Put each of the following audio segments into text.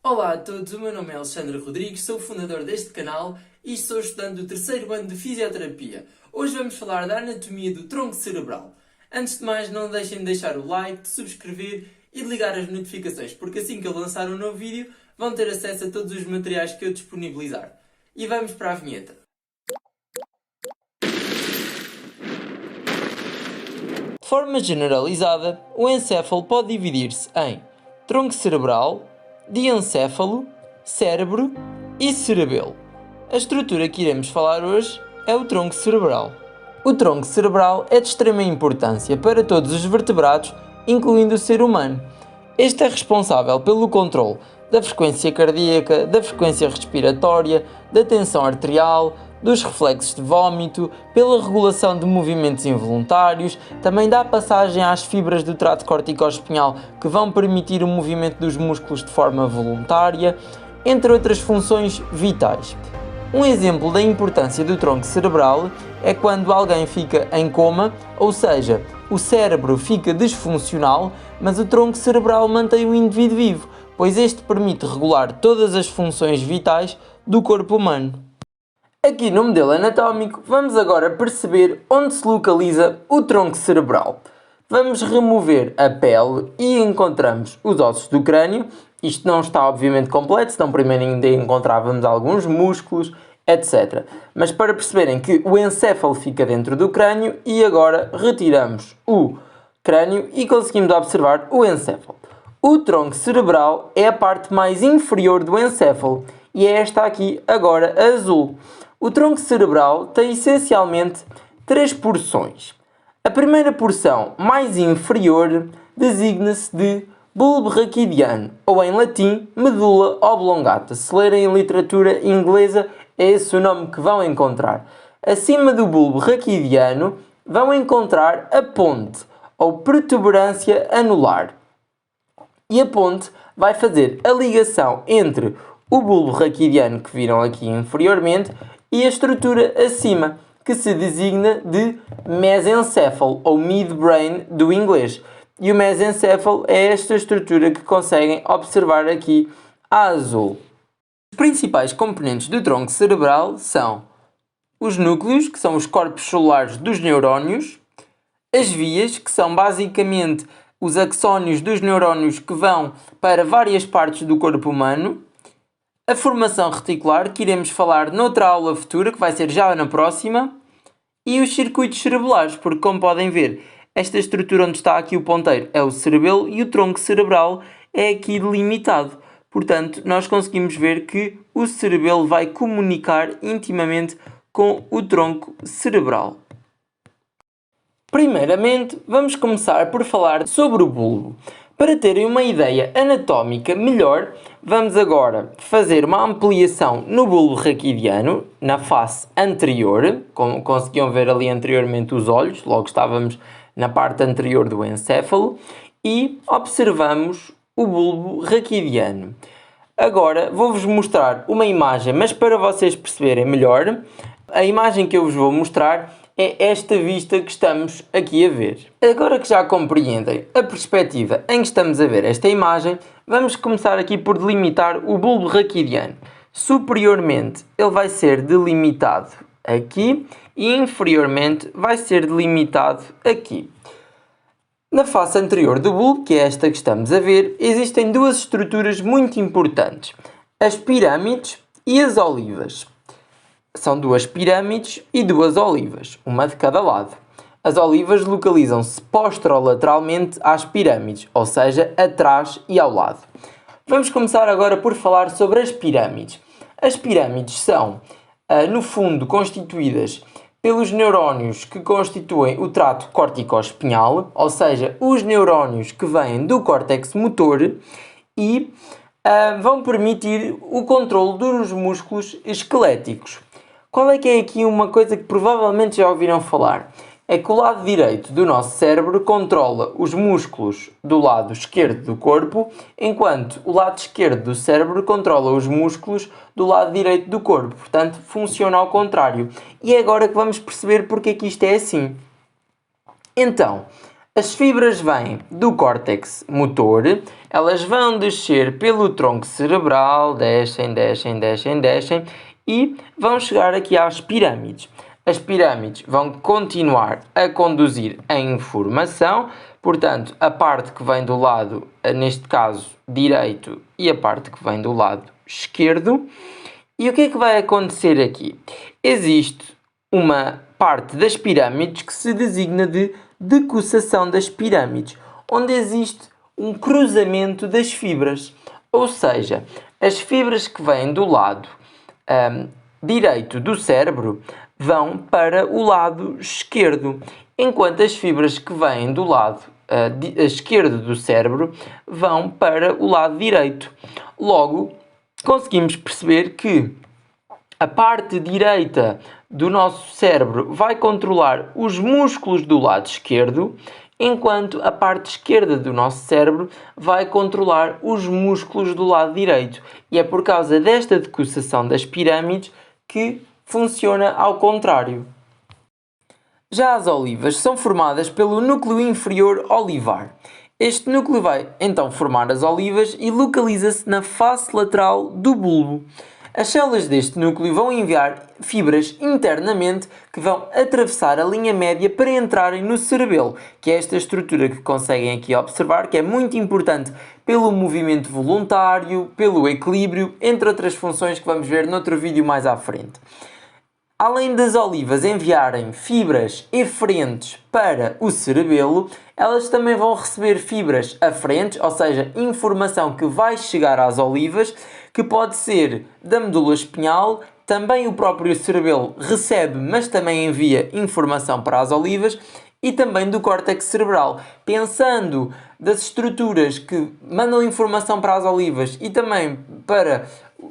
Olá a todos, o meu nome é Alexandre Rodrigues, sou o fundador deste canal e sou estudante do terceiro ano de Fisioterapia. Hoje vamos falar da anatomia do tronco cerebral. Antes de mais, não deixem de deixar o like, de subscrever e de ligar as notificações, porque assim que eu lançar um novo vídeo, vão ter acesso a todos os materiais que eu disponibilizar. E vamos para a vinheta. De forma generalizada, o encéfalo pode dividir-se em tronco cerebral, diencéfalo, cérebro e cerebelo. A estrutura que iremos falar hoje é o tronco cerebral. O tronco cerebral é de extrema importância para todos os vertebrados, incluindo o ser humano. Este é responsável pelo controle da frequência cardíaca, da frequência respiratória, da tensão arterial, dos reflexos de vômito, pela regulação de movimentos involuntários, também dá passagem às fibras do trato corticoespinhal que vão permitir o movimento dos músculos de forma voluntária, entre outras funções vitais. Um exemplo da importância do tronco cerebral é quando alguém fica em coma, ou seja, o cérebro fica disfuncional, mas o tronco cerebral mantém o indivíduo vivo, pois este permite regular todas as funções vitais do corpo humano. Aqui no modelo anatómico vamos agora perceber onde se localiza o tronco cerebral. Vamos remover a pele e encontramos os ossos do crânio. Isto não está obviamente completo, senão primeiro ainda encontrávamos alguns músculos, etc. Mas para perceberem que o encéfalo fica dentro do crânio e agora retiramos o crânio e conseguimos observar o encéfalo. O tronco cerebral é a parte mais inferior do encéfalo e é esta aqui agora azul. O tronco cerebral tem essencialmente três porções. A primeira porção, mais inferior, designa-se de bulbo raquidiano, ou em latim, medula oblongata. Se lerem em literatura inglesa, é esse o nome que vão encontrar. Acima do bulbo raquidiano, vão encontrar a ponte, ou protuberância anular. E a ponte vai fazer a ligação entre o bulbo raquidiano que viram aqui inferiormente e a estrutura acima, que se designa de mesencéfalo ou midbrain do inglês. E o mesencéfalo é esta estrutura que conseguem observar aqui a azul. Os principais componentes do tronco cerebral são os núcleos, que são os corpos celulares dos neurónios, as vias, que são basicamente os axónios dos neurónios que vão para várias partes do corpo humano, a formação reticular, que iremos falar noutra aula futura, que vai ser já na próxima, e os circuitos cerebelares, porque como podem ver, esta estrutura onde está aqui o ponteiro é o cerebelo e o tronco cerebral é aqui delimitado. Portanto, nós conseguimos ver que o cerebelo vai comunicar intimamente com o tronco cerebral. Primeiramente, vamos começar por falar sobre o bulbo. Para terem uma ideia anatómica melhor, vamos agora fazer uma ampliação no bulbo raquidiano, na face anterior, como conseguiam ver ali anteriormente os olhos, logo estávamos na parte anterior do encéfalo, e observamos o bulbo raquidiano. Agora vou-vos mostrar uma imagem, mas para vocês perceberem melhor, a imagem que eu vos vou mostrar é esta vista que estamos aqui a ver. Agora que já compreendem a perspectiva em que estamos a ver esta imagem, vamos começar aqui por delimitar o bulbo raquidiano. Superiormente ele vai ser delimitado aqui e inferiormente vai ser delimitado aqui. Na face anterior do bulbo, que é esta que estamos a ver, existem duas estruturas muito importantes, as pirâmides e as olivas. São duas pirâmides e duas olivas, uma de cada lado. As olivas localizam-se posterolateralmente às pirâmides, ou seja, atrás e ao lado. Vamos começar agora por falar sobre as pirâmides. As pirâmides são, no fundo, constituídas pelos neurónios que constituem o trato corticoespinhal, ou seja, os neurónios que vêm do córtex motor e vão permitir o controle dos músculos esqueléticos. Qual é que é aqui uma coisa que provavelmente já ouviram falar? É que o lado direito do nosso cérebro controla os músculos do lado esquerdo do corpo, enquanto o lado esquerdo do cérebro controla os músculos do lado direito do corpo. Portanto, funciona ao contrário. E é agora que vamos perceber porque é que isto é assim. Então, As fibras vêm do córtex motor, elas vão descer pelo tronco cerebral, descem e vão chegar aqui às pirâmides. As pirâmides vão continuar a conduzir a informação, portanto, a parte que vem do lado, neste caso, direito, e a parte que vem do lado esquerdo. E o que é que vai acontecer aqui? Existe uma parte das pirâmides que se designa de decussação das pirâmides, onde existe um cruzamento das fibras. Ou seja, as fibras que vêm do lado direito do cérebro vão para o lado esquerdo, enquanto as fibras que vêm do lado esquerdo do cérebro vão para o lado direito. Logo, conseguimos perceber que a parte direita do nosso cérebro vai controlar os músculos do lado esquerdo, enquanto a parte esquerda do nosso cérebro vai controlar os músculos do lado direito. E é por causa desta decussação das pirâmides que funciona ao contrário. Já as olivas são formadas pelo núcleo inferior olivar. Este núcleo vai então formar as olivas e localiza-se na face lateral do bulbo. As células deste núcleo vão enviar fibras internamente que vão atravessar a linha média para entrarem no cerebelo, que é esta estrutura que conseguem aqui observar, que é muito importante pelo movimento voluntário, pelo equilíbrio, entre outras funções que vamos ver noutro vídeo mais à frente. Além das olivas enviarem fibras eferentes para o cerebelo, elas também vão receber fibras aferentes, ou seja, informação que vai chegar às olivas, que pode ser da medula espinhal, também o próprio cerebelo recebe, mas também envia informação para as olivas, e também do córtex cerebral. Pensando das estruturas que mandam informação para as olivas e também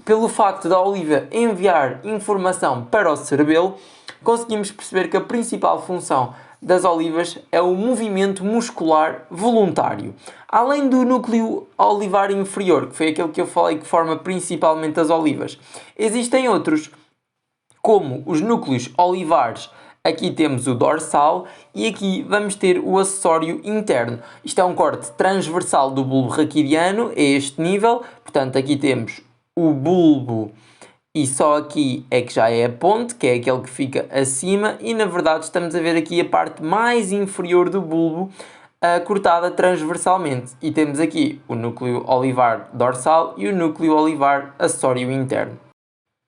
pelo facto da oliva enviar informação para o cerebelo, conseguimos perceber que a principal função das olivas é o movimento muscular voluntário. Além do núcleo olivar inferior, que foi aquele que eu falei que forma principalmente as olivas, existem outros, como os núcleos olivares. Aqui temos o dorsal e aqui vamos ter o acessório interno. Isto é um corte transversal do bulbo raquidiano, a este nível. Portanto, aqui temos o bulbo e só aqui é que já é a ponte, que é aquele que fica acima. E na verdade estamos a ver aqui a parte mais inferior do bulbo cortada transversalmente. E temos aqui o núcleo olivar dorsal e o núcleo olivar acessório interno.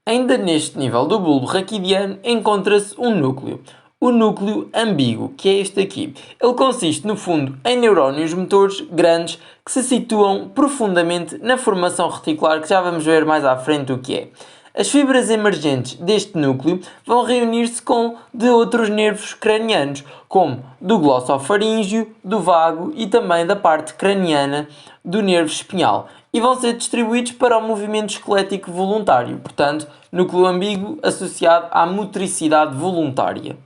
Ainda neste nível do bulbo raquidiano encontra-se um núcleo, o núcleo ambíguo, que é este aqui. Ele consiste, no fundo, em neurónios motores grandes que se situam profundamente na formação reticular, que já vamos ver mais à frente o que é. As fibras emergentes deste núcleo vão reunir-se com de outros nervos cranianos, como do glossofaríngeo, do vago e também da parte craniana do nervo espinhal, e vão ser distribuídos para o movimento esquelético voluntário, portanto, núcleo ambíguo associado à motricidade voluntária.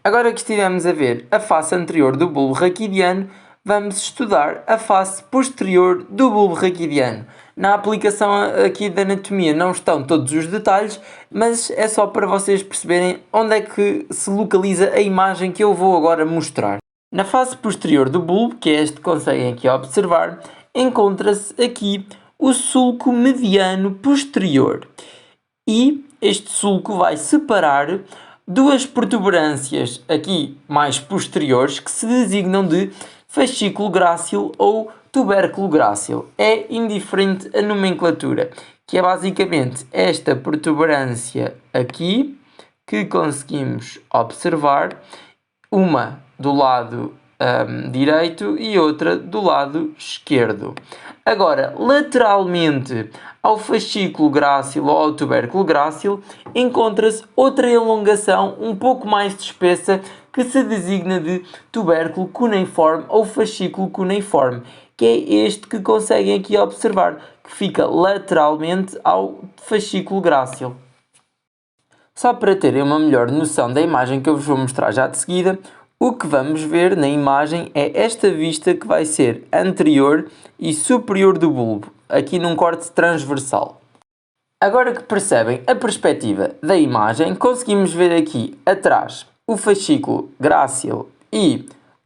Agora que estivemos a ver a face anterior do bulbo raquidiano, vamos estudar a face posterior do bulbo raquidiano. Na aplicação aqui da anatomia não estão todos os detalhes, mas é só para vocês perceberem onde é que se localiza a imagem que eu vou agora mostrar. Na face posterior do bulbo, que é este que conseguem aqui observar, encontra-se aqui o sulco mediano posterior. E este sulco vai separar duas protuberâncias aqui mais posteriores que se designam de fascículo grácil ou tubérculo grácil. É indiferente a nomenclatura, que é basicamente esta protuberância aqui que conseguimos observar, uma do lado direito e outra do lado esquerdo. Agora, lateralmente ao fascículo grácil ou ao tubérculo grácil, encontra-se outra elongação um pouco mais espessa que se designa de tubérculo cuneiforme ou fascículo cuneiforme, que é este que conseguem aqui observar, que fica lateralmente ao fascículo grácil. Só para terem uma melhor noção da imagem que eu vos vou mostrar já de seguida, o que vamos ver na imagem é esta vista que vai ser anterior e superior do bulbo, aqui num corte transversal. Agora que percebem a perspectiva da imagem, conseguimos ver aqui atrás o fascículo grácil e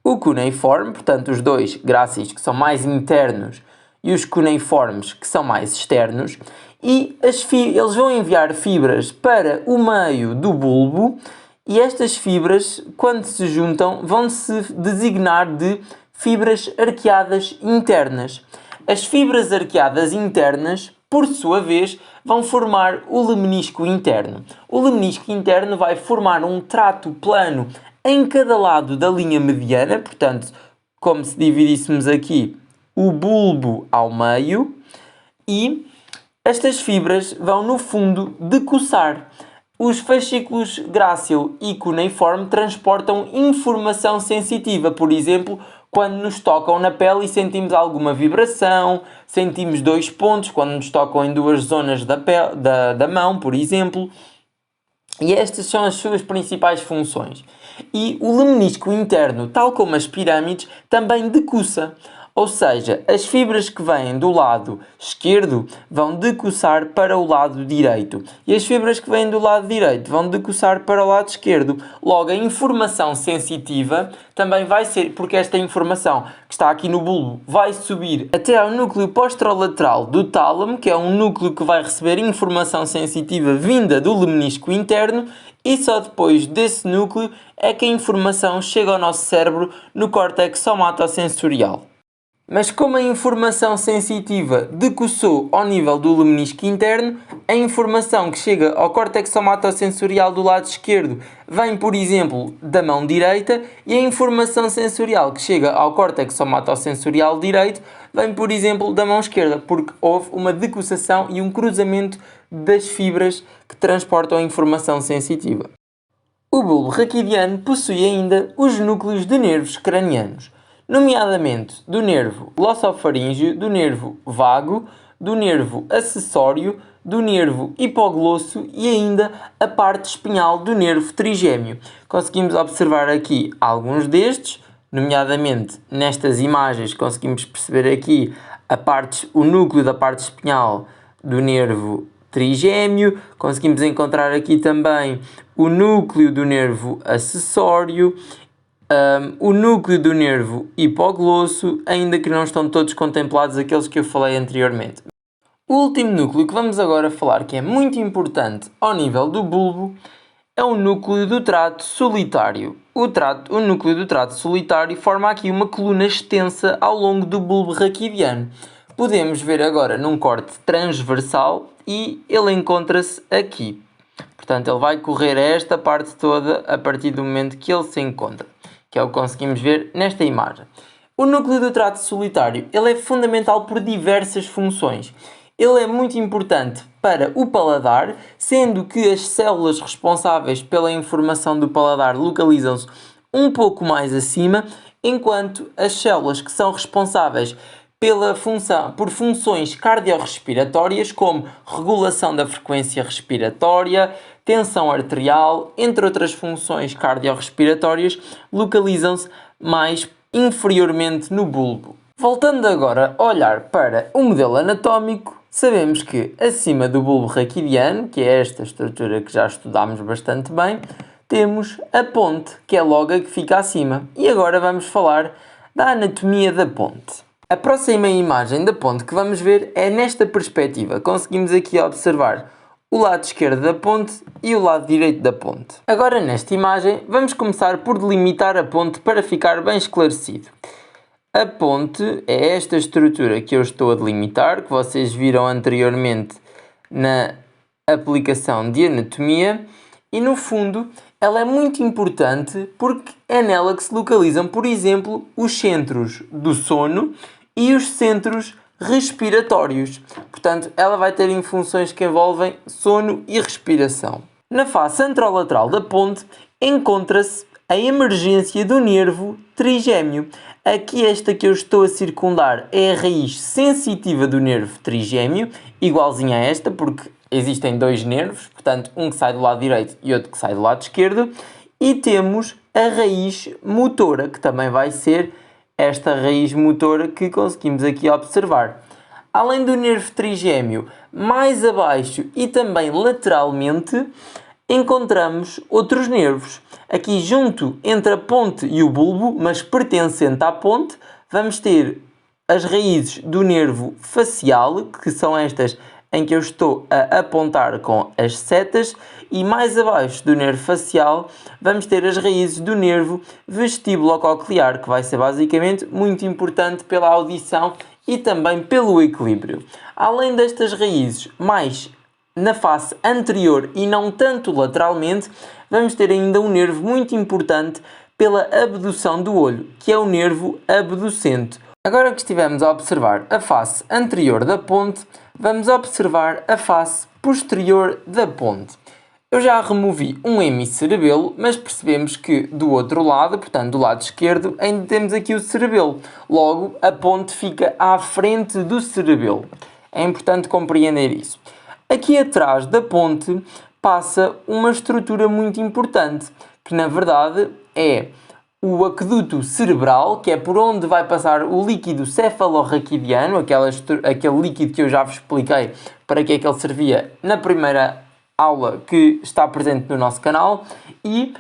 o cuneiforme, portanto os dois gráceis que são mais internos e os cuneiformes que são mais externos, e eles vão enviar fibras para o meio do bulbo e estas fibras, quando se juntam, vão se designar de fibras arqueadas internas. As fibras arqueadas internas, por sua vez, vão formar o lemnisco interno. O lemnisco interno vai formar um trato plano em cada lado da linha mediana, portanto, como se dividíssemos aqui o bulbo ao meio, e estas fibras vão, no fundo, decussar. Os fascículos grácil e cuneiforme transportam informação sensitiva, por exemplo, quando nos tocam na pele e sentimos alguma vibração, sentimos 2 pontos quando nos tocam em 2 zonas da mão, por exemplo. E estas são as suas principais funções. E o lemnisco interno, tal como as pirâmides, também decussa. Ou seja, as fibras que vêm do lado esquerdo vão decussar para o lado direito. E as fibras que vêm do lado direito vão decussar para o lado esquerdo. Logo, a informação sensitiva também vai ser, porque esta informação que está aqui no bulbo vai subir até ao núcleo posterolateral do tálamo, que é um núcleo que vai receber informação sensitiva vinda do lemnisco interno, e só depois desse núcleo é que a informação chega ao nosso cérebro no córtex somatosensorial. Mas como a informação sensitiva decussou ao nível do lemnisco interno, a informação que chega ao córtex somatosensorial do lado esquerdo vem, por exemplo, da mão direita, e a informação sensorial que chega ao córtex somatosensorial direito vem, por exemplo, da mão esquerda, porque houve uma decussação e um cruzamento das fibras que transportam a informação sensitiva. O bulbo raquidiano possui ainda os núcleos de nervos cranianos, nomeadamente do nervo glossofaríngeo, do nervo vago, do nervo acessório, do nervo hipoglosso e ainda a parte espinhal do nervo trigêmeo. Conseguimos observar aqui alguns destes, nomeadamente nestas imagens conseguimos perceber aqui o núcleo da parte espinhal do nervo trigêmeo, conseguimos encontrar aqui também o núcleo do nervo acessório, o núcleo do nervo hipoglosso, ainda que não estão todos contemplados aqueles que eu falei anteriormente. O último núcleo que vamos agora falar, que é muito importante ao nível do bulbo, é o núcleo do trato solitário. O núcleo do trato solitário forma aqui uma coluna extensa ao longo do bulbo raquidiano. Podemos ver agora num corte transversal e ele encontra-se aqui. Portanto, ele vai correr esta parte toda a partir do momento que ele se encontra, que é o que conseguimos ver nesta imagem. O núcleo do trato solitário ele é fundamental por diversas funções. Ele é muito importante para o paladar, sendo que as células responsáveis pela informação do paladar localizam-se um pouco mais acima, enquanto as células que são responsáveis por funções cardiorrespiratórias, como regulação da frequência respiratória, tensão arterial, entre outras funções cardiorrespiratórias, localizam-se mais inferiormente no bulbo. Voltando agora a olhar para o modelo anatómico, sabemos que acima do bulbo raquidiano, que é esta estrutura que já estudámos bastante bem, temos a ponte, que é logo a que fica acima. E agora vamos falar da anatomia da ponte. A próxima imagem da ponte que vamos ver é nesta perspectiva. Conseguimos aqui observar o lado esquerdo da ponte e o lado direito da ponte. Agora, nesta imagem, vamos começar por delimitar a ponte para ficar bem esclarecido. A ponte é esta estrutura que eu estou a delimitar, que vocês viram anteriormente na aplicação de anatomia, e no fundo ela é muito importante porque é nela que se localizam, por exemplo, os centros do sono e os centros respiratórios. Portanto, ela vai ter funções que envolvem sono e respiração. Na face anterolateral da ponte encontra-se a emergência do nervo trigêmeo. Aqui esta que eu estou a circundar é a raiz sensitiva do nervo trigêmeo, igualzinha a esta, porque existem dois nervos, portanto um que sai do lado direito e outro que sai do lado esquerdo, e temos a raiz motora, que também vai ser esta raiz motora que conseguimos aqui observar. Além do nervo trigêmeo, mais abaixo e também lateralmente, encontramos outros nervos. Aqui junto entre a ponte e o bulbo, mas pertencente à ponte, vamos ter as raízes do nervo facial, que são estas em que eu estou a apontar com as setas, e mais abaixo do nervo facial vamos ter as raízes do nervo vestíbulo-coclear, que vai ser basicamente muito importante pela audição e também pelo equilíbrio. Além destas raízes, mais na face anterior e não tanto lateralmente, vamos ter ainda um nervo muito importante pela abdução do olho, que é o nervo abducente. Agora que estivemos a observar a face anterior da ponte, vamos observar a face posterior da ponte. Eu já removi um hemicerebelo, mas percebemos que do outro lado, portanto do lado esquerdo, ainda temos aqui o cerebelo. Logo, a ponte fica à frente do cerebelo. É importante compreender isso. Aqui atrás da ponte passa uma estrutura muito importante, que na verdade é o aqueduto cerebral, que é por onde vai passar o líquido cefalorraquidiano, aquele líquido que eu já vos expliquei para que é que ele servia na primeira aula que está presente no nosso canal, e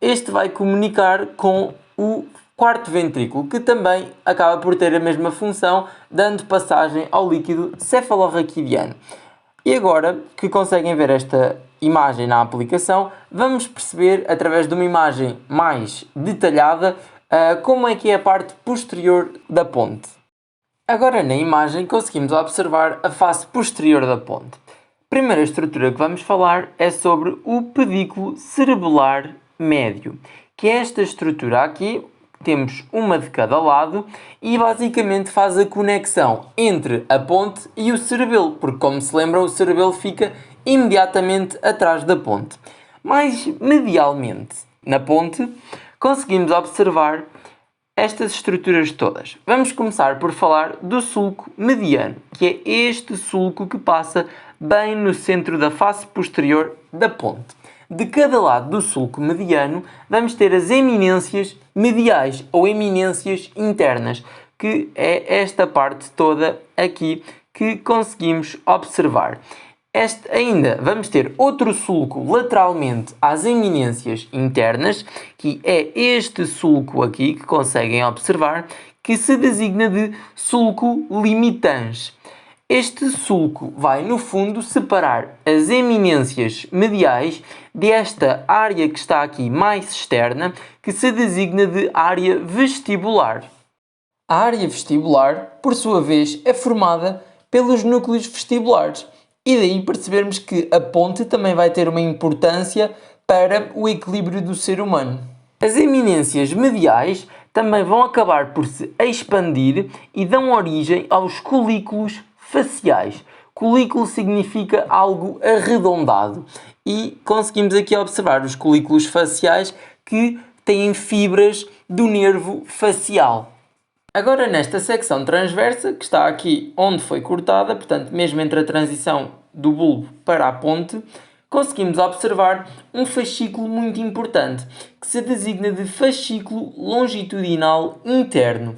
este vai comunicar com o quarto ventrículo, que também acaba por ter a mesma função, dando passagem ao líquido cefalorraquidiano. E agora que conseguem ver esta imagem na aplicação, vamos perceber através de uma imagem mais detalhada como é que é a parte posterior da ponte. Agora na imagem conseguimos observar a face posterior da ponte. A primeira estrutura que vamos falar é sobre o pedículo cerebelar médio, que é esta estrutura aqui. Temos uma de cada lado e basicamente faz a conexão entre a ponte e o cerebelo, porque como se lembram, o cerebelo fica imediatamente atrás da ponte. Mais medialmente na ponte, conseguimos observar estas estruturas todas. Vamos começar por falar do sulco mediano, que é este sulco que passa bem no centro da face posterior da ponte. De cada lado do sulco mediano vamos ter as eminências mediais ou eminências internas, que é esta parte toda aqui que conseguimos observar. Ainda vamos ter outro sulco lateralmente às eminências internas, que é este sulco aqui que conseguem observar, que se designa de sulco limitans. Este sulco vai, no fundo, separar as eminências mediais desta área que está aqui mais externa, que se designa de área vestibular. A área vestibular, por sua vez, é formada pelos núcleos vestibulares, e daí percebermos que a ponte também vai ter uma importância para o equilíbrio do ser humano. As eminências mediais também vão acabar por se expandir e dão origem aos colículos faciais. Colículo significa algo arredondado e conseguimos aqui observar os colículos faciais que têm fibras do nervo facial. Agora nesta secção transversa, que está aqui onde foi cortada, portanto mesmo entre a transição do bulbo para a ponte, conseguimos observar um fascículo muito importante, que se designa de fascículo longitudinal interno.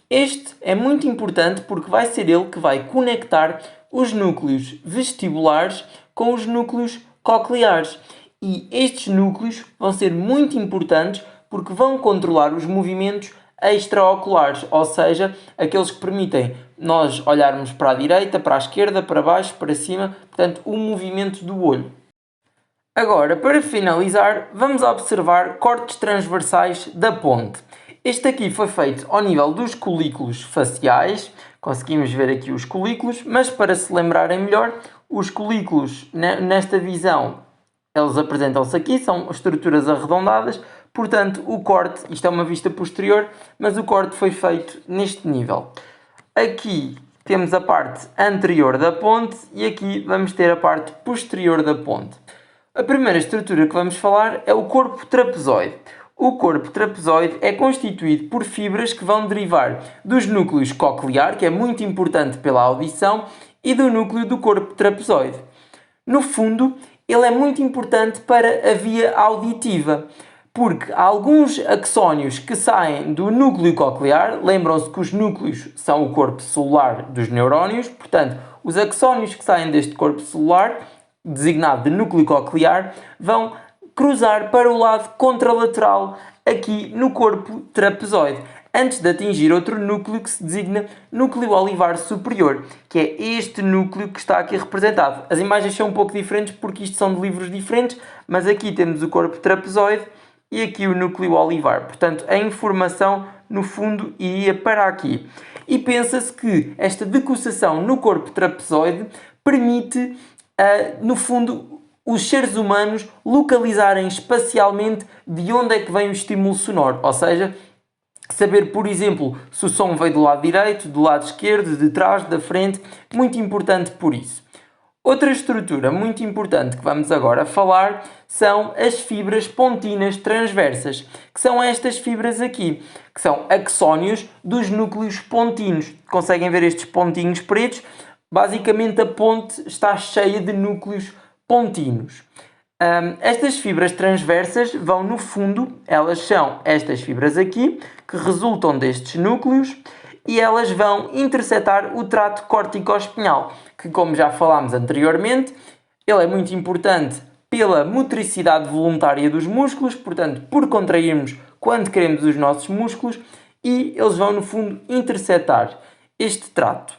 Este é muito importante porque vai ser ele que vai conectar os núcleos vestibulares com os núcleos cocleares. E estes núcleos vão ser muito importantes porque vão controlar os movimentos extraoculares, ou seja, aqueles que permitem nós olharmos para a direita, para a esquerda, para baixo, para cima, portanto, o movimento do olho. Agora, para finalizar, vamos observar cortes transversais da ponte. Este aqui foi feito ao nível dos colículos faciais, conseguimos ver aqui os colículos, mas para se lembrarem melhor, os colículos nesta visão, eles apresentam-se aqui, são estruturas arredondadas, portanto o corte, isto é uma vista posterior, mas o corte foi feito neste nível. Aqui temos a parte anterior da ponte e aqui vamos ter a parte posterior da ponte. A primeira estrutura que vamos falar é o corpo trapezoide. O corpo trapezoide é constituído por fibras que vão derivar dos núcleos coclear, que é muito importante pela audição, e do núcleo do corpo trapezoide. No fundo, ele é muito importante para a via auditiva, porque há alguns axónios que saem do núcleo coclear, lembram-se que os núcleos são o corpo celular dos neurónios, portanto, os axónios que saem deste corpo celular designado de núcleo coclear, vão cruzar para o lado contralateral aqui no corpo trapezoide, antes de atingir outro núcleo que se designa núcleo olivar superior, que é este núcleo que está aqui representado. As imagens são um pouco diferentes porque isto são de livros diferentes, mas aqui temos o corpo trapezoide e aqui o núcleo olivar. Portanto, a informação, no fundo, iria para aqui. E pensa-se que esta decussação no corpo trapezoide permite, no fundo, os seres humanos localizarem espacialmente de onde é que vem o estímulo sonoro. Ou seja, saber, por exemplo, se o som veio do lado direito, do lado esquerdo, de trás, da frente. Muito importante por isso. Outra estrutura muito importante que vamos agora falar são as fibras pontinas transversas, que são estas fibras aqui, que são axónios dos núcleos pontinos. Conseguem ver estes pontinhos pretos? Basicamente a ponte está cheia de núcleos pontinos. Estas fibras transversas vão no fundo, elas são estas fibras aqui, que resultam destes núcleos, e elas vão interceptar o trato córtico-espinhal, que, como já falámos anteriormente, ele é muito importante pela motricidade voluntária dos músculos, portanto, por contrairmos quando queremos os nossos músculos, e eles vão, no fundo, interceptar este trato.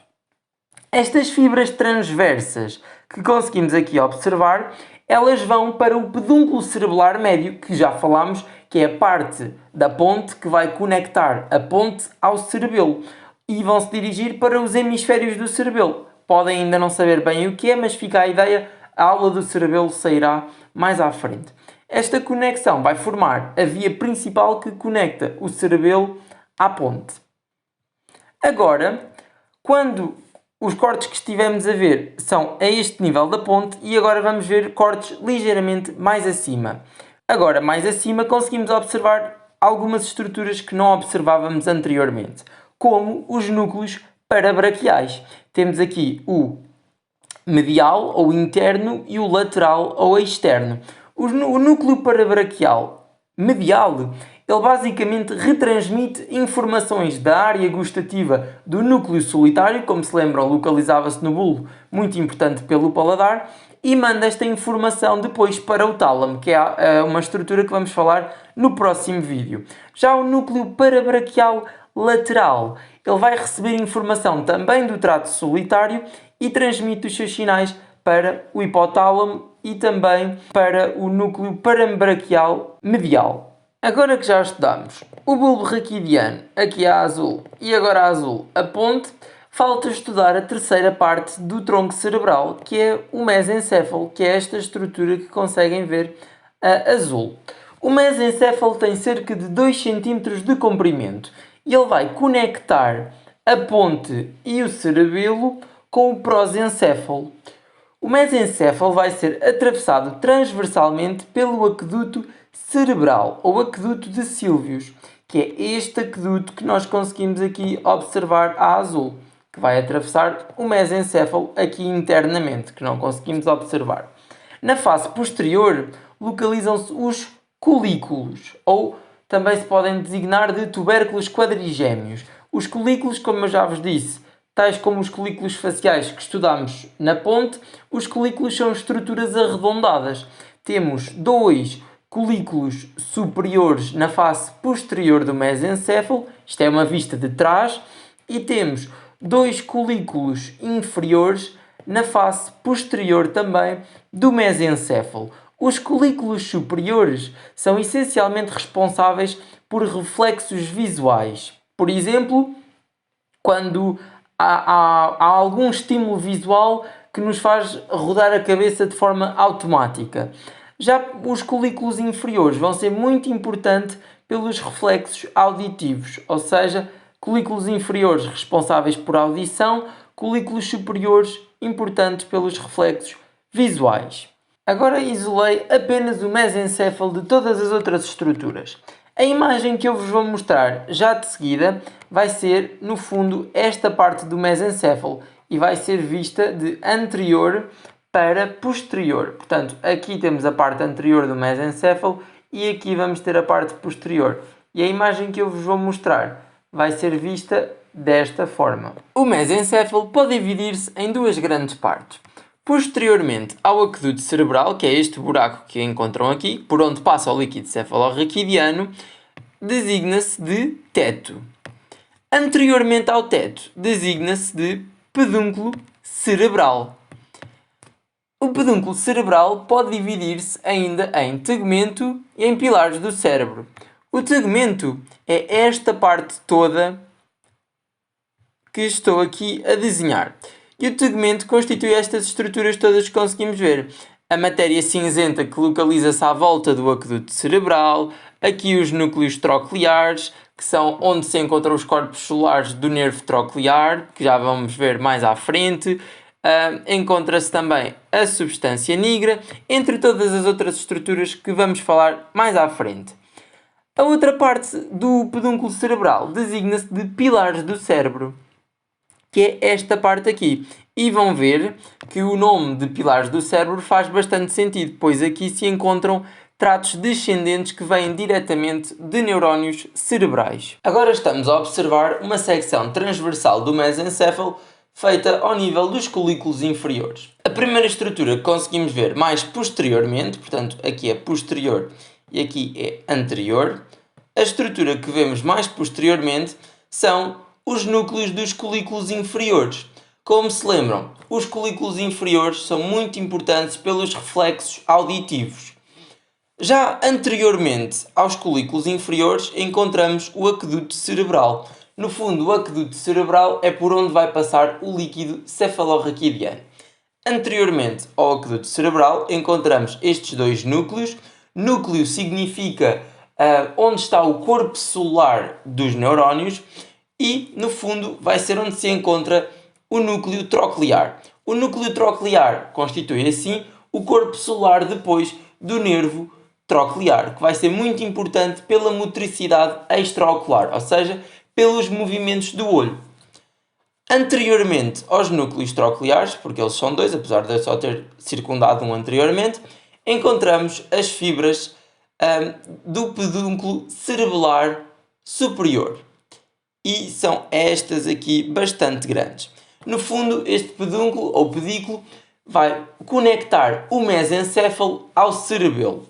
Estas fibras transversas que conseguimos aqui observar, elas vão para o pedúnculo cerebelar médio, que já falámos, que é a parte da ponte que vai conectar a ponte ao cerebelo, e vão se dirigir para os hemisférios do cerebelo. Podem ainda não saber bem o que é, mas fica a ideia, a aula do cerebelo sairá mais à frente. Esta conexão vai formar a via principal que conecta o cerebelo à ponte. Agora, quando os cortes que estivemos a ver são a este nível da ponte, e agora vamos ver cortes ligeiramente mais acima. Agora, mais acima, conseguimos observar algumas estruturas que não observávamos anteriormente, como os núcleos parabraquiais. Temos aqui o medial ou interno e o lateral ou externo. O núcleo parabraquial medial, ele basicamente retransmite informações da área gustativa do núcleo solitário, como se lembram, localizava-se no bulbo, muito importante pelo paladar, e manda esta informação depois para o tálamo, que é uma estrutura que vamos falar no próximo vídeo. Já o núcleo parabraquial lateral, ele vai receber informação também do trato solitário e transmite os seus sinais para o hipotálamo e também para o núcleo parabraquial medial. Agora que já estudamos o bulbo raquidiano, aqui a azul, e agora a azul, a ponte, falta estudar a terceira parte do tronco cerebral, que é o mesencéfalo, que é esta estrutura que conseguem ver a azul. O mesencéfalo tem cerca de 2 cm de comprimento e ele vai conectar a ponte e o cerebelo com o prosencéfalo. O mesencéfalo vai ser atravessado transversalmente pelo aqueduto cerebral ou aqueduto de Sylvius, que é este aqueduto que nós conseguimos aqui observar a azul, que vai atravessar o mesencéfalo aqui internamente, que não conseguimos observar. Na face posterior localizam-se os colículos, ou também se podem designar de tubérculos quadrigémeos. Os colículos, como eu já vos disse, tais como os colículos faciais que estudamos na ponte, os colículos são estruturas arredondadas. Temos 2 colículos superiores na face posterior do mesencéfalo, isto é uma vista de trás, e temos 2 colículos inferiores na face posterior também do mesencéfalo. Os colículos superiores são essencialmente responsáveis por reflexos visuais. Por exemplo, quando há algum estímulo visual que nos faz rodar a cabeça de forma automática. Já os colículos inferiores vão ser muito importantes pelos reflexos auditivos, ou seja, colículos inferiores responsáveis por audição, colículos superiores importantes pelos reflexos visuais. Agora isolei apenas o mesencéfalo de todas as outras estruturas. A imagem que eu vos vou mostrar já de seguida vai ser, no fundo, esta parte do mesencéfalo e vai ser vista de anterior para posterior. Portanto, aqui temos a parte anterior do mesencéfalo e aqui vamos ter a parte posterior. E a imagem que eu vos vou mostrar vai ser vista desta forma. O mesencéfalo pode dividir-se em 2 grandes partes. Posteriormente ao aqueduto cerebral, que é este buraco que encontram aqui, por onde passa o líquido cefalorraquidiano, designa-se de teto. Anteriormente ao teto, designa-se de pedúnculo cerebral. O pedúnculo cerebral pode dividir-se ainda em tegmento e em pilares do cérebro. O tegmento é esta parte toda que estou aqui a desenhar. E o tegmento constitui estas estruturas todas que conseguimos ver. A matéria cinzenta que localiza-se à volta do aqueduto cerebral, aqui os núcleos trocleares, que são onde se encontram os corpos celulares do nervo troclear, que já vamos ver mais à frente. Encontra-se também a substância nigra, entre todas as outras estruturas que vamos falar mais à frente. A outra parte do pedúnculo cerebral designa-se de pilares do cérebro, que é esta parte aqui. E vão ver que o nome de pilares do cérebro faz bastante sentido, pois aqui se encontram tratos descendentes que vêm diretamente de neurónios cerebrais. Agora estamos a observar uma secção transversal do mesencéfalo feita ao nível dos colículos inferiores. A primeira estrutura que conseguimos ver mais posteriormente, portanto aqui é posterior e aqui é anterior, a estrutura que vemos mais posteriormente são os núcleos dos colículos inferiores. Como se lembram, os colículos inferiores são muito importantes pelos reflexos auditivos. Já anteriormente aos colículos inferiores encontramos o aqueduto cerebral. No fundo, o aqueduto cerebral é por onde vai passar o líquido cefalorraquidiano. Anteriormente ao aqueduto cerebral encontramos estes dois núcleos. Núcleo significa onde está o corpo celular dos neurónios e, no fundo, vai ser onde se encontra o núcleo troclear. O núcleo troclear constitui, assim, o corpo celular depois do nervo troclear, que vai ser muito importante pela motricidade extraocular, ou seja, pelos movimentos do olho. Anteriormente aos núcleos trocleares, porque eles são dois, apesar de eu só ter circundado um anteriormente, encontramos as fibras do pedúnculo cerebelar superior. E são estas aqui bastante grandes. No fundo, este pedúnculo ou pedículo vai conectar o mesencéfalo ao cerebelo,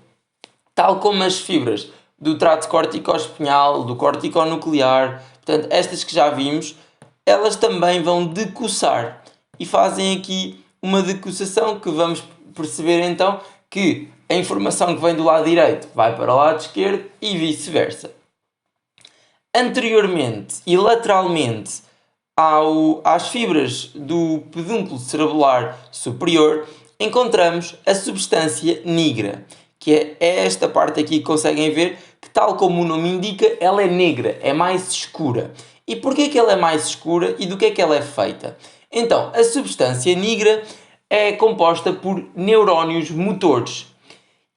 tal como as fibras do trato corticoespinhal, do corticonuclear. Portanto, estas que já vimos, elas também vão decussar e fazem aqui uma decussação que vamos perceber então que a informação que vem do lado direito vai para o lado esquerdo e vice-versa. Anteriormente e lateralmente às fibras do pedúnculo cerebelar superior, encontramos a substância nigra, que é esta parte aqui que conseguem ver, que tal como o nome indica, ela é negra, é mais escura. E porquê que ela é mais escura e do que é que ela é feita? Então, a substância nigra é composta por neurónios motores.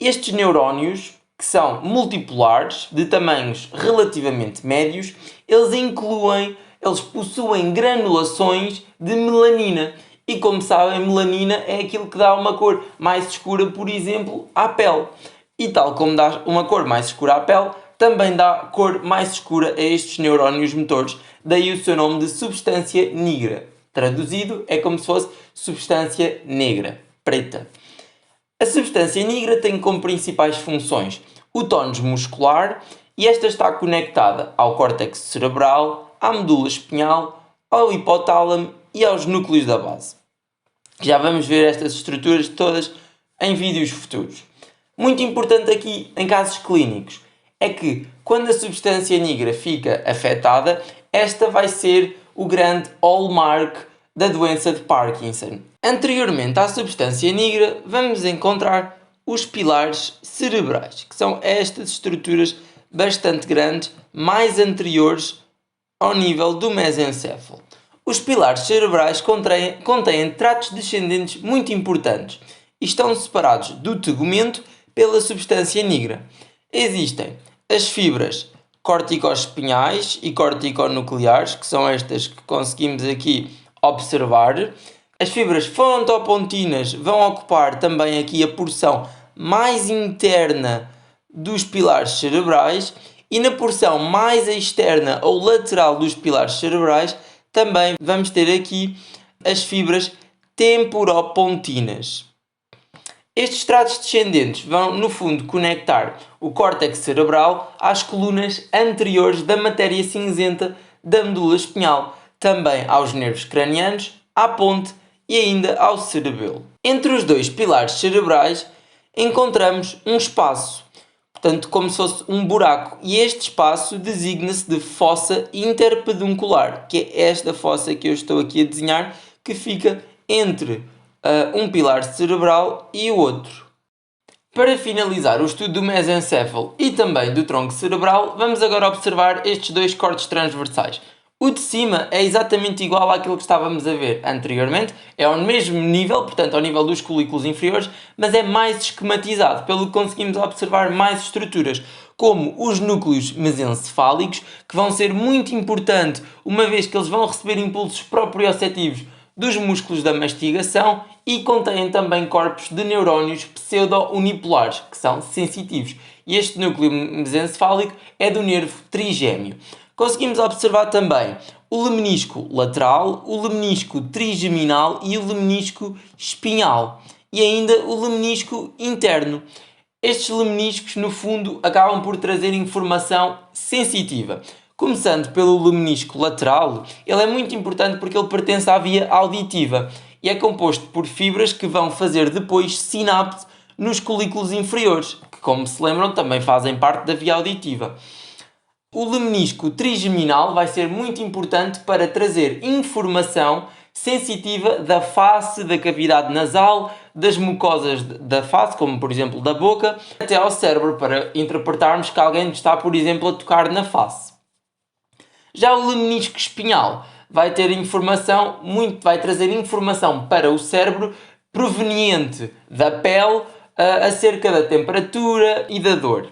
Estes neurónios, que são multipolares, de tamanhos relativamente médios, eles possuem granulações de melanina. E como sabem, melanina é aquilo que dá uma cor mais escura, por exemplo, à pele. E tal como dá uma cor mais escura à pele, também dá cor mais escura a estes neurónios motores. Daí o seu nome de substância nigra. Traduzido, é como se fosse substância negra, preta. A substância nigra tem como principais funções o tónus muscular e esta está conectada ao córtex cerebral, à medula espinhal, ao hipotálamo e aos núcleos da base. Já vamos ver estas estruturas todas em vídeos futuros. Muito importante aqui em casos clínicos é que quando a substância nigra fica afetada, esta vai ser o grande hallmark da doença de Parkinson. Anteriormente à substância nigra, vamos encontrar os pilares cerebrais, que são estas estruturas bastante grandes, mais anteriores ao nível do mesencéfalo. Os pilares cerebrais contêm tratos descendentes muito importantes e estão separados do tegumento pela substância nigra. Existem as fibras corticoespinhais e corticonucleares, que são estas que conseguimos aqui observar. As fibras frontopontinas vão ocupar também aqui a porção mais interna dos pilares cerebrais e na porção mais externa ou lateral dos pilares cerebrais também vamos ter aqui as fibras temporopontinas. Estes tratos descendentes vão, no fundo, conectar o córtex cerebral às colunas anteriores da matéria cinzenta da medula espinhal, também aos nervos cranianos, à ponte e ainda ao cerebelo. Entre os dois pilares cerebrais encontramos um espaço, portanto como se fosse um buraco, e este espaço designa-se de fossa interpeduncular, que é esta fossa que eu estou aqui a desenhar, que fica entre um pilar cerebral e o outro. Para finalizar o estudo do mesencéfalo e também do tronco cerebral, vamos agora observar estes dois cortes transversais. O de cima é exatamente igual àquilo que estávamos a ver anteriormente, é ao mesmo nível, portanto ao nível dos colículos inferiores, mas é mais esquematizado, pelo que conseguimos observar mais estruturas, como os núcleos mesencefálicos, que vão ser muito importantes, uma vez que eles vão receber impulsos proprioceptivos dos músculos da mastigação e contêm também corpos de neurónios pseudo-unipolares, que são sensitivos. E este núcleo mesencefálico é do nervo trigêmeo. Conseguimos observar também o lemnisco lateral, o lemnisco trigeminal e o lemnisco espinhal. E ainda o lemnisco interno. Estes lemniscos, no fundo, acabam por trazer informação sensitiva. Começando pelo lemnisco lateral, ele é muito importante porque ele pertence à via auditiva e é composto por fibras que vão fazer depois sinapse nos colículos inferiores, que, como se lembram, também fazem parte da via auditiva. O lemnisco trigeminal vai ser muito importante para trazer informação sensitiva da face, da cavidade nasal, das mucosas da face, como por exemplo da boca, até ao cérebro, para interpretarmos que alguém está, por exemplo, a tocar na face. Já o lemnisco espinhal vai trazer informação para o cérebro proveniente da pele acerca da temperatura e da dor.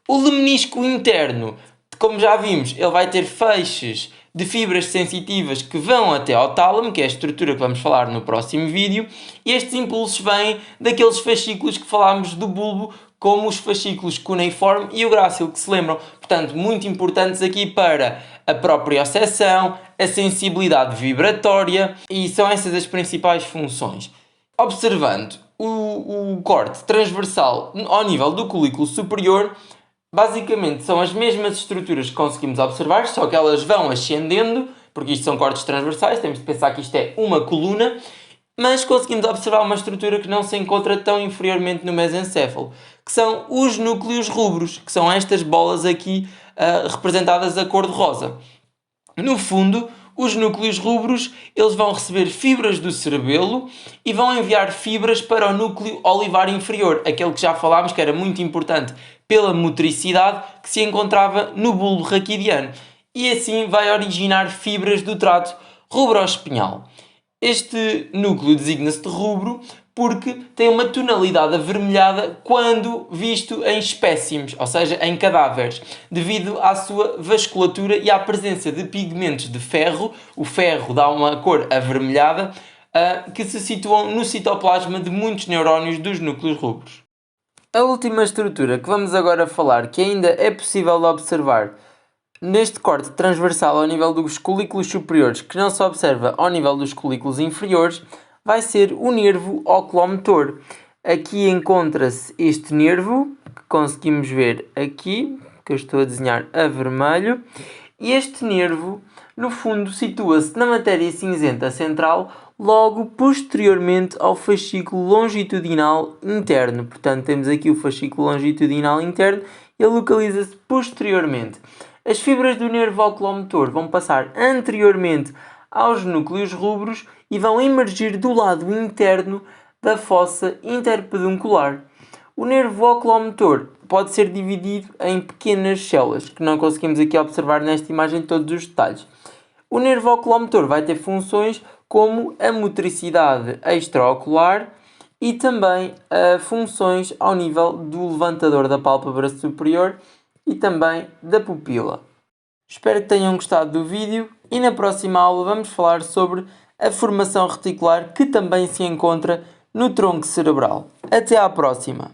O lemnisco interno, como já vimos, ele vai ter feixes de fibras sensitivas que vão até ao tálamo, que é a estrutura que vamos falar no próximo vídeo, e estes impulsos vêm daqueles fascículos que falámos do bulbo, como os fascículos cuneiforme e o grácil, que se lembram, portanto, muito importantes aqui para a propriocepção, a sensibilidade vibratória, e são essas as principais funções. Observando o corte transversal ao nível do colículo superior, basicamente são as mesmas estruturas que conseguimos observar, só que elas vão ascendendo, porque isto são cortes transversais, temos de pensar que isto é uma coluna, mas conseguimos observar uma estrutura que não se encontra tão inferiormente no mesencéfalo, que são os núcleos rubros, que são estas bolas aqui representadas a cor de rosa. No fundo, os núcleos rubros eles vão receber fibras do cerebelo e vão enviar fibras para o núcleo olivar inferior, aquele que já falámos que era muito importante pela motricidade, que se encontrava no bulbo raquidiano, e assim vai originar fibras do trato rubroespinhal. Este núcleo designa-se de rubro porque tem uma tonalidade avermelhada quando visto em espécimes, ou seja, em cadáveres, devido à sua vasculatura e à presença de pigmentos de ferro. O ferro dá uma cor avermelhada que se situam no citoplasma de muitos neurónios dos núcleos rubros. A última estrutura que vamos agora falar, que ainda é possível observar neste corte transversal ao nível dos colículos superiores, que não se observa ao nível dos colículos inferiores, vai ser o nervo oculomotor. Aqui encontra-se este nervo, que conseguimos ver aqui, que eu estou a desenhar a vermelho, e este nervo, no fundo, situa-se na matéria cinzenta central, logo posteriormente ao fascículo longitudinal interno. Portanto, temos aqui o fascículo longitudinal interno, ele localiza-se posteriormente. As fibras do nervo oculomotor vão passar anteriormente aos núcleos rubros e vão emergir do lado interno da fossa interpeduncular. O nervo oculomotor pode ser dividido em pequenas células, que não conseguimos aqui observar nesta imagem todos os detalhes. O nervo oculomotor vai ter funções como a motricidade extraocular e também funções ao nível do levantador da pálpebra superior e também da pupila. Espero que tenham gostado do vídeo e na próxima aula vamos falar sobre a formação reticular, que também se encontra no tronco cerebral. Até à próxima!